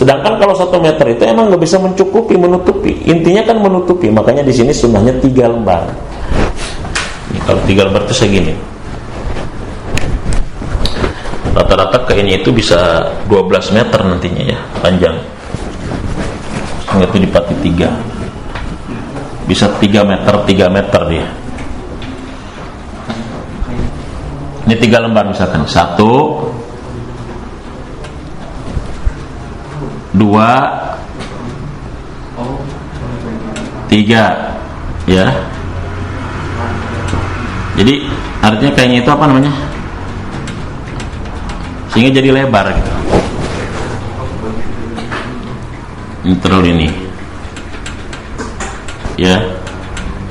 Sedangkan kalau 1 meter itu emang nggak bisa menutupi. Intinya kan menutupi. Makanya di sini sunnahnya 3 lembar. Kalau 3 lembar itu segini. Rata-rata kainnya itu bisa 12 meter nantinya ya, panjang. Itu dipati 3. Bisa 3 meter dia. Ini 3 lembar misalkan. 1, 2, 3, ya. Jadi artinya kainnya itu apa namanya? Sehingga jadi lebar gitu. Terus ini, ya.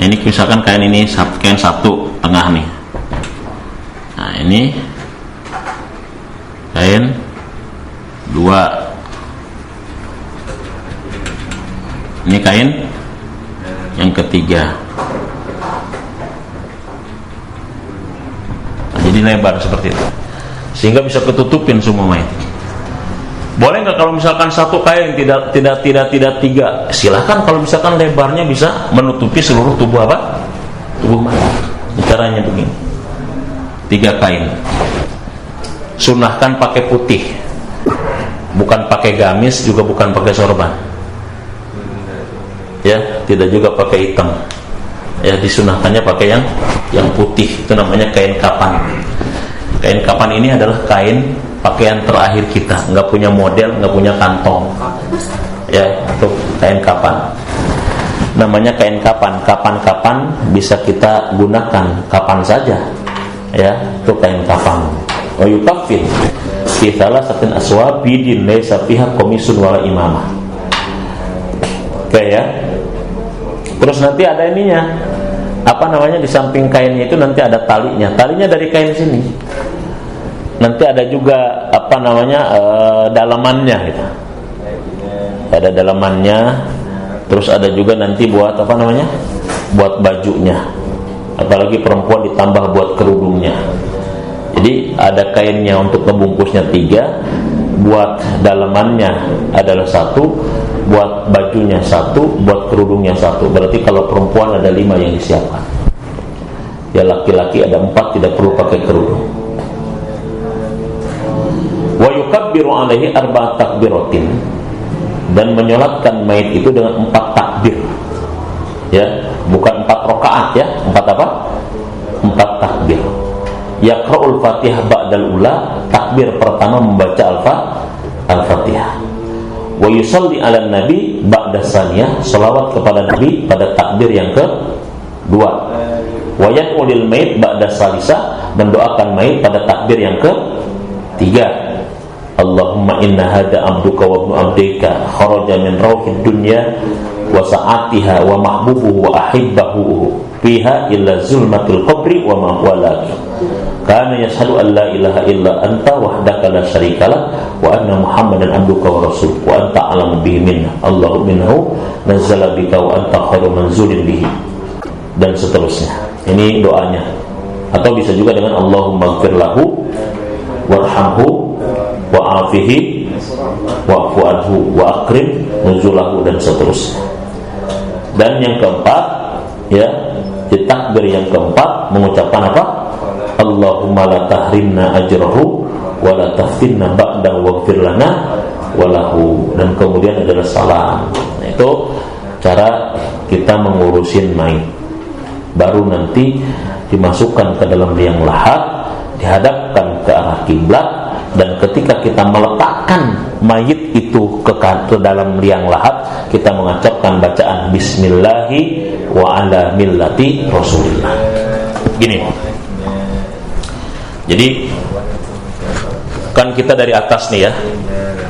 Nah, ini misalkan kain ini kain 1 tengah nih. Nah, ini kain kedua. Ini kain yang ketiga. Nah, jadi lebar seperti itu, sehingga bisa ketutupin semua mayat. Boleh nggak kalau misalkan satu kain tidak tiga? Silahkan kalau misalkan lebarnya bisa menutupi seluruh tubuh apa? Tubuh mayat. Caranya begini: 3 kain. Sunahkan pakai putih, bukan pakai gamis, juga bukan pakai sorban. Ya, tidak juga pakai hitam. Ya, disunahkannya pakai yang putih. Itu namanya kain kapan. Kain kapan ini adalah kain pakaian terakhir kita, nggak punya model, nggak punya kantong. Ya, itu kain kapan. Namanya kain kapan. Kapan-kapan bisa kita gunakan kapan saja. Ya, itu kain kapan. Wa yukaffin fi thalathatin aswabidin laysa fiha qamisun wala imamah. Oke ya. Terus nanti ada ininya. Apa namanya, di samping kainnya itu nanti ada talinya. Talinya dari kain sini. Nanti ada juga apa namanya, dalamannya gitu. Ada dalamannya. Terus ada juga nanti buat apa namanya, buat bajunya. Apalagi perempuan ditambah buat kerudungnya. Jadi ada kainnya untuk membungkusnya 3, buat dalamannya adalah 1, buat bajunya 1, buat kerudungnya 1. Berarti kalau perempuan ada 5 yang disiapkan. Ya, laki-laki ada 4, tidak perlu pakai kerudung. Wa yukabbiru alaihi 4 takbiratin, dan menyolatkan mayit itu dengan 4 takbir. Ya, bukan 4 rakaat ya, 4 apa? 4 takbir. Yaqra'ul Fatihah ba'dal ula, takbir pertama membaca Al-Fatihah. Wa yusalli 'alan nabi ba'da saniyah, selawat kepada nabi pada takbir yang kedua. Wa yad'u lil mayit ba'da salisah, mendoakan mayit pada takbir yang ketiga. Allahumma inna hada abduka wa ibnu abdika kharaja min rauhid dunya wa sa'atiha wa mahbubuhu wa ahibbahu fiha illa zulmatul qabri wa ma walaki kana yashhadu an la ilaha illa anta wahdaka la syarikalah wa anna muhammadan abduka wa rasul wa anta alamu bihi minna Allahu minhu nazzala bika wa anta khairu manzulin bihi, dan seterusnya. Ini doanya. Atau bisa juga dengan Allahumma ighfir lahu warhamhu wa'afihi wa'fu anhu wa akrim nuzulahu, dan seterusnya. Dan yang keempat, ya, di takbir yang keempat mengucapkan apa? Allahumma la tahrimna ajrahu wa la taftinna ba'da waghfir lana walahu, dan kemudian adalah salam. Nah, itu cara kita mengurusin mayit. Baru nanti dimasukkan ke dalam liang lahat, dihadapkan ke arah kiblat, dan ketika kita meletakkan mayit itu ke dalam liang lahat, kita mengucapkan bacaan Bismillahi wa ala millati Rasulillah. Gini. Jadi kan kita dari atas nih ya.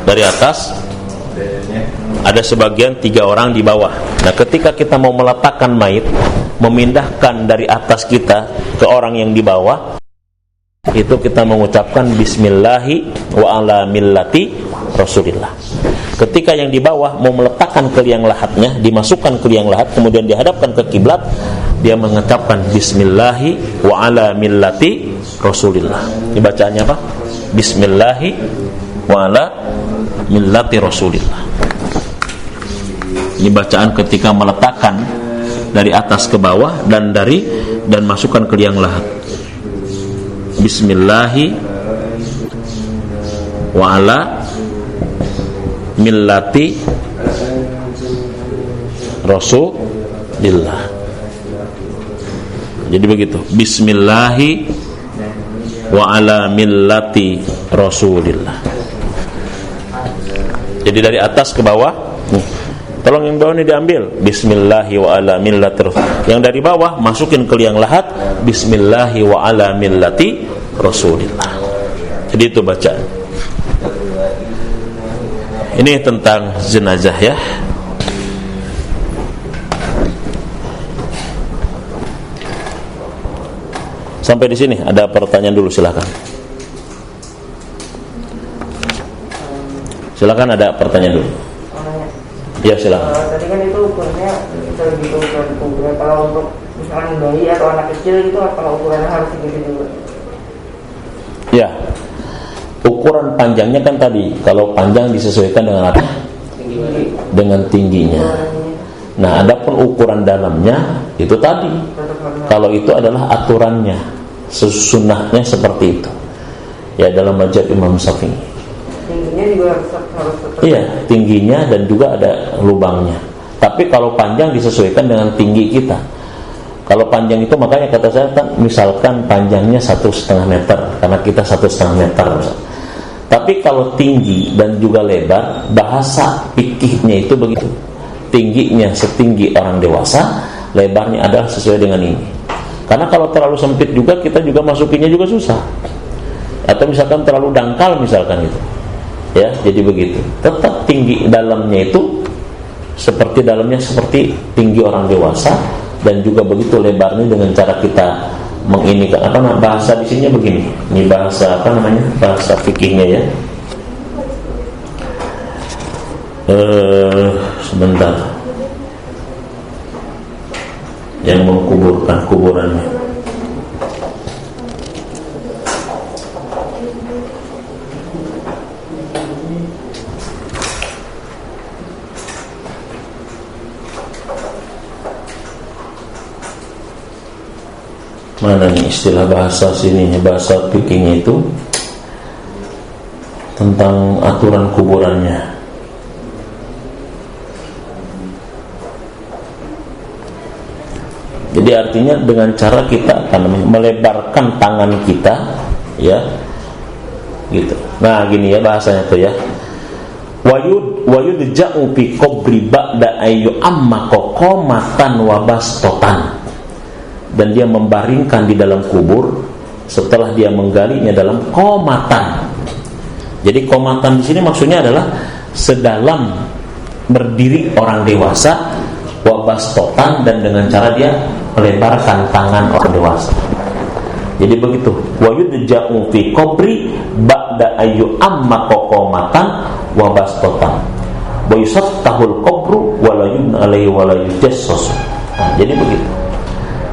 Dari atas ada sebagian 3 orang di bawah. Nah, ketika kita mau meletakkan mayit, memindahkan dari atas kita ke orang yang di bawah, itu kita mengucapkan Bismillahi wa ala millati Rasulillah. Ketika yang di bawah mau meletakkan ke liang lahatnya, dimasukkan ke liang lahat, kemudian dihadapkan ke kiblat, dia mengucapkan Bismillahi wa ala millati Rasulillah. Ini bacaannya apa? Bismillahi wa ala millati Rasulillah. Ini bacaan ketika meletakkan dari atas ke bawah dan masukkan ke liang lahat. Bismillahi wa ala millati Rasulillah. Jadi begitu. Bismillahi wa ala millati Rasulillah. Jadi dari atas ke bawah. Tolong yang bawah ini diambil. Bismillahi wa ala millati Rasulillah. Yang dari bawah masukin ke liang lahat. Bismillahi wa ala millati Rasulillah. Jadi itu bacaan. Ini tentang jenazah ya. Sampai di sini ada pertanyaan dulu, silakan. Silakan, ada pertanyaan dulu. Ya, silakan. Tadi kan itu ukurnya bisa begitu ukuran. Kalau untuk misalkan bayi atau anak kecil itu apakah ukurannya harus segitu juga? Ya, ukuran panjangnya kan tadi, kalau panjang disesuaikan dengan apa? Dengan tingginya. Nah, adapun ukuran dalamnya itu tadi, kalau itu adalah aturannya, sunnahnya seperti itu. Ya, dalam mazhab Imam Syafi'i. Tingginya juga harus iya, tingginya dan juga ada lubangnya. Tapi kalau panjang disesuaikan dengan tinggi kita. Kalau panjang itu makanya kata saya kan, misalkan panjangnya 1,5 meter, karena kita 1,5 meter. Tapi kalau tinggi dan juga lebar, bahasa fikihnya itu begitu. Tingginya setinggi orang dewasa, lebarnya adalah sesuai dengan ini. Karena kalau terlalu sempit juga, kita juga masukinnya juga susah. Atau misalkan terlalu dangkal misalkan itu. Ya, jadi begitu. Tetap tinggi dalamnya itu seperti tinggi orang dewasa, dan juga begitu lebarnya dengan cara kita menginikan bahasa di sini begini. Ini bahasa bahasa fikihnya ya. Sebentar. Yang mengkuburkan kuburannya. Mana nih istilah bahasa sini, bahasa fikihnya itu tentang aturan kuburannya. Jadi artinya dengan cara kita melebarkan tangan kita, ya, gitu. Nah, gini ya bahasanya tuh ya. Wayud ja'u fi qabri ba'da ayyu amma qamatan wa bastotan. Dan dia membaringkan di dalam kubur setelah dia menggalinya dalam qamatan. Jadi qamatan di sini maksudnya adalah sedalam berdiri orang dewasa, wa bastotan, dan dengan cara dia melebarkan tangan orang dewasa. Jadi begitu. Wa yudja'u fi qabri ba'da ayyu amma qamatan wa bastotan. Wa yusattahul qabru wa la yubna alaihi wa la yujassas. Jadi begitu.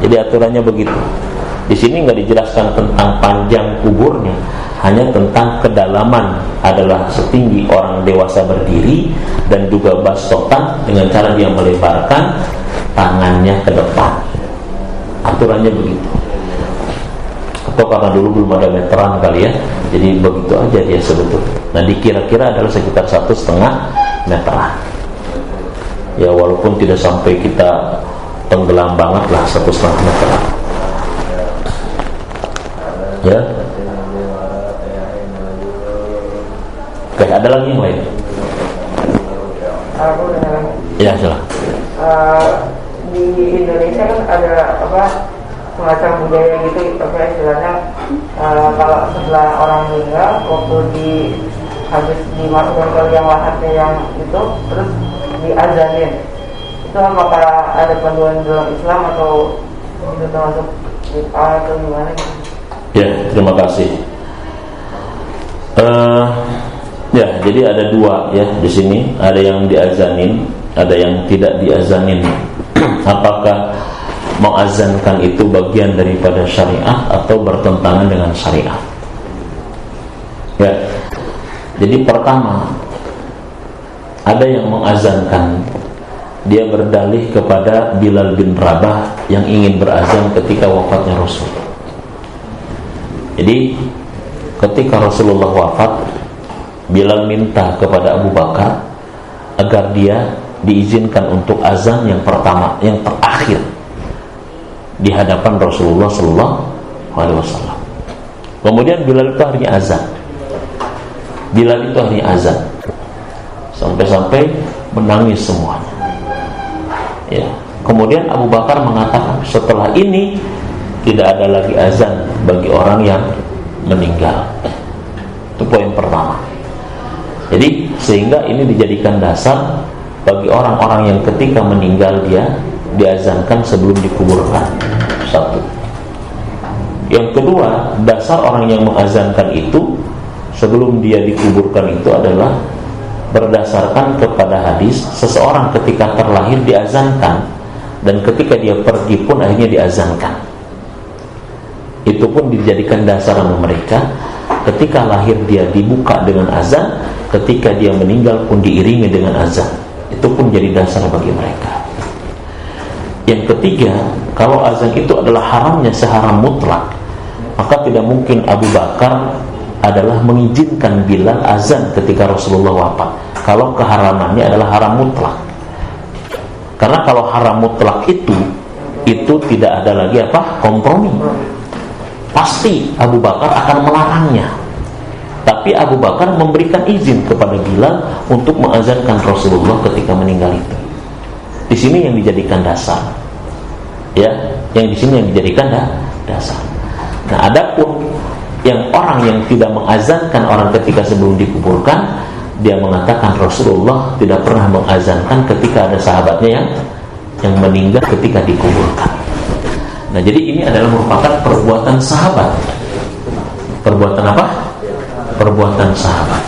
Jadi aturannya begitu. Di sini enggak dijelaskan tentang panjang kuburnya, hanya tentang kedalaman adalah setinggi orang dewasa berdiri, dan juga bastotan dengan cara dia melebarkan tangannya ke depan. Aturannya begitu. Atau karena dulu belum ada meteran kali ya, jadi begitu aja dia sebetulnya. Nah, dikira-kira adalah sekitar 1,5 meteran. Ya, walaupun tidak sampai kita tenggelam banget lah, 1,5 meteran. Ya. Oke, ada lagi yang lain? Ya, silakan. Di Indonesia kan ada semacam budaya gitu, istilahnya kalau setelah orang meninggal, waktu habis dimasukkan ke liang lahatnya yang itu, terus diazanin. Itu apakah ada panduan dalam Islam atau itu termasuk bid'ah atau gimana gitu? Ya, terima kasih. Ya, jadi ada dua ya di sini, ada yang diazanin, ada yang tidak diazanin. Apakah mengazankan itu bagian daripada syariat atau bertentangan dengan syariat? Ya. Jadi pertama, ada yang mengazankan, dia berdalih kepada Bilal bin Rabah yang ingin berazan ketika wafatnya Rasul. Jadi ketika Rasulullah wafat, Bilal minta kepada Abu Bakar agar dia diizinkan untuk azan yang pertama, yang terakhir di hadapan Rasulullah SAW. Kemudian Bilal itu akhirnya azan. Bilal itu akhirnya azan sampai-sampai menangis semuanya. Ya. Kemudian Abu Bakar mengatakan, setelah ini tidak ada lagi azan bagi orang yang meninggal. Itu poin pertama. Jadi sehingga ini dijadikan dasar bagi orang-orang yang ketika meninggal dia diazankan sebelum dikuburkan. Satu. Yang kedua, dasar orang yang mengazankan itu sebelum dia dikuburkan itu adalah berdasarkan kepada hadis seseorang ketika terlahir diazankan, dan ketika dia pergi pun akhirnya diazankan. Itu pun dijadikan dasar mereka. Ketika lahir dia dibuka dengan azan, ketika dia meninggal pun diiringi dengan azan. Itu pun jadi dasar bagi mereka. Yang ketiga, kalau azan itu adalah haramnya seharam mutlak, maka tidak mungkin Abu Bakar adalah mengizinkan Bilal azan ketika Rasulullah wafat kalau keharamannya adalah haram mutlak. Karena kalau haram mutlak itu tidak ada lagi kompromi. Pasti Abu Bakar akan melarangnya. Tapi Abu Bakar memberikan izin kepada Bilal untuk mengazankan Rasulullah ketika meninggal itu. Di sini yang dijadikan dasar. Ya, yang di sini yang dijadikan dasar. Nah, adapun yang orang yang tidak mengazankan orang ketika sebelum dikuburkan, dia mengatakan Rasulullah tidak pernah mengazankan ketika ada sahabatnya yang meninggal ketika dikuburkan. Nah, jadi ini adalah merupakan perbuatan sahabat. Perbuatan apa? Perbuatan sahabat.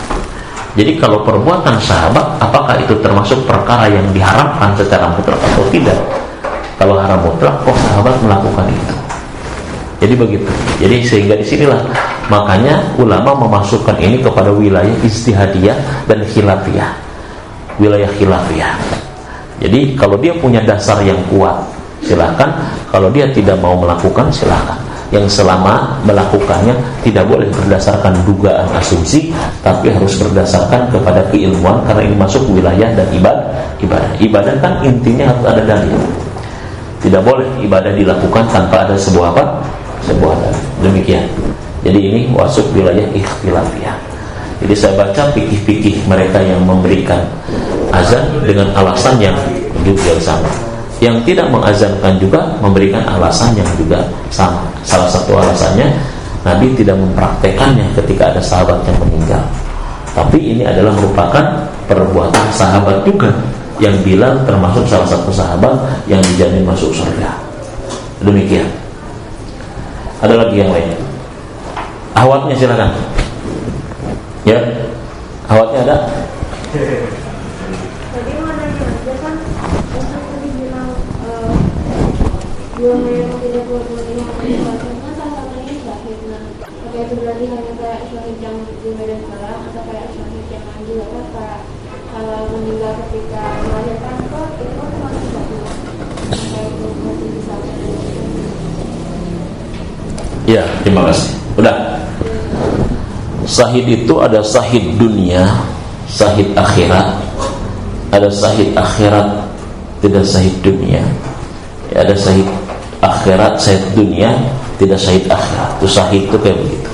Jadi kalau perbuatan sahabat, apakah itu termasuk perkara yang diharamkan secara mutlak atau tidak? Kalau haram mutlak, kok sahabat melakukan itu? Jadi begitu. Jadi sehingga disinilah makanya ulama memasukkan ini kepada wilayah ijtihadiyah dan khilafiyah. Wilayah khilafiyah. Jadi kalau dia punya dasar yang kuat, silakan. Kalau dia tidak mau melakukan, silakan. Yang selama melakukannya tidak boleh berdasarkan dugaan asumsi, tapi harus berdasarkan kepada keilmuan, karena ini masuk wilayah dan ibadah. Ibadah kan intinya harus ada dalil. Tidak boleh ibadah dilakukan tanpa ada sebuah dalil. Demikian. Jadi ini masuk wilayah ikhtilafiyah. Jadi saya baca fikih-fikih mereka yang memberikan azan dengan alasan yang juga sama. Yang tidak mengazankan juga memberikan alasan yang juga sama. Salah satu alasannya, Nabi tidak mempraktekannya ketika ada sahabat yang meninggal. Tapi ini adalah merupakan perbuatan sahabat juga, yang Bilal termasuk salah satu sahabat yang dijamin masuk surga. Demikian. Ada lagi yang lain? Ahwatnya silakan. Ya, ahwatnya ada? Tadi mau nanya aja kan, tadi bilang dua yang tidak boleh mengatakan salah satunya syahid. Nah, apakah itu berarti hanya kayak syahid yang di medan perang atau kayak syahid yang lain juga kan? Kayak kalau meninggal ketika melahirkan kok itu termasuk syahid. Kayak itu masih bisa. Ya, terima kasih. Udah. Syahid itu ada syahid dunia, syahid akhirat. Ada syahid akhirat, tidak syahid dunia. Ya, ada syahid akhirat, syahid dunia, tidak syahid akhirat. Itu syahid itu kayak begitu.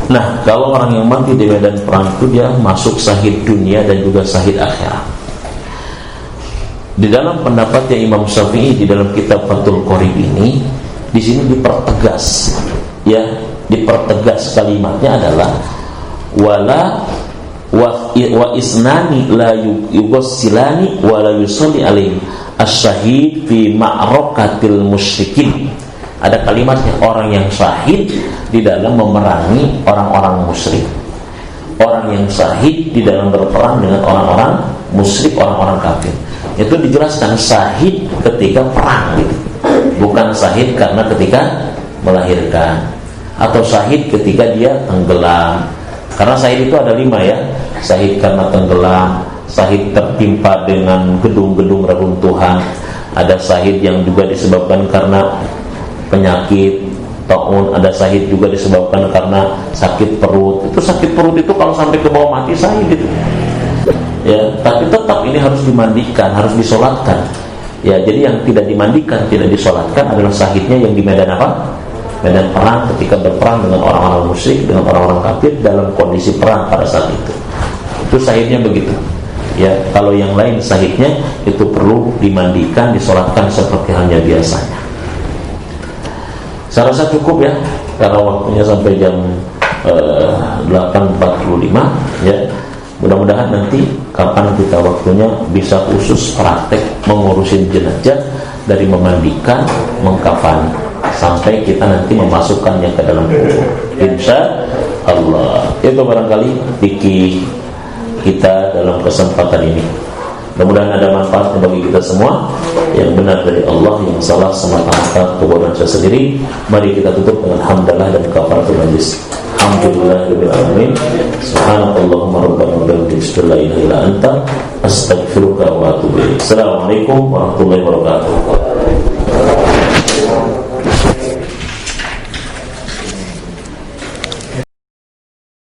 Nah, kalau orang yang mati di medan perang itu dia masuk syahid dunia dan juga syahid akhirat. Di dalam pendapatnya Imam Syafi'i di dalam kitab Fathul Qorib ini, di sini dipertegas, ya, dipertegas kalimatnya adalah wala wa isnani la yugossilani wa la yusalli alaihi asyahid fi ma'rakatil musyrikin. Ada kalimatnya, orang yang syahid di dalam memerangi orang-orang musyrik, orang yang syahid di dalam berperang dengan orang-orang musyrik, orang-orang kafir. Itu dijelaskan syahid ketika perang gitu. Bukan syahid karena ketika melahirkan, atau syahid ketika dia tenggelam. Karena syahid itu ada 5 ya. Syahid karena tenggelam, syahid tertimpa dengan gedung-gedung reruntuhan, ada syahid yang juga disebabkan karena penyakit taun, ada syahid juga disebabkan karena sakit perut. Itu sakit perut itu kalau sampai ke bawah mati syahid itu. Ya, tapi tetap ini harus dimandikan, harus disolatkan. Ya, jadi yang tidak dimandikan, tidak disolatkan adalah syahidnya yang di medan apa? Medan perang, ketika berperang dengan orang-orang musyrik, dengan orang-orang kafir dalam kondisi perang pada saat itu. Itu syahidnya begitu. Ya, kalau yang lain syahidnya itu perlu dimandikan, disolatkan seperti halnya biasanya. Saya rasa cukup ya, karena waktunya sampai jam 8.45 ya. Mudah-mudahan nanti kapan kita waktunya bisa khusus praktek mengurusin jenazah, dari memandikan, mengkafani, sampai kita nanti memasukkannya ke dalam kubur. Insya Allah. Itu barangkali fikih kita dalam kesempatan ini. Mudah-mudahan ada manfaatnya bagi kita semua. Yang benar dari Allah, yang salah semata-mata kebodohan saya sendiri. Mari kita tutup dengan hamdalah dan kafaratul majlis. Alhamdulillahirabbil alamin. Subhanakallahumma rabbana wa bihamdika la ilaha illa anta astaghfiruka wa atubu ilaik. Assalamualaikum warahmatullahi wabarakatuh.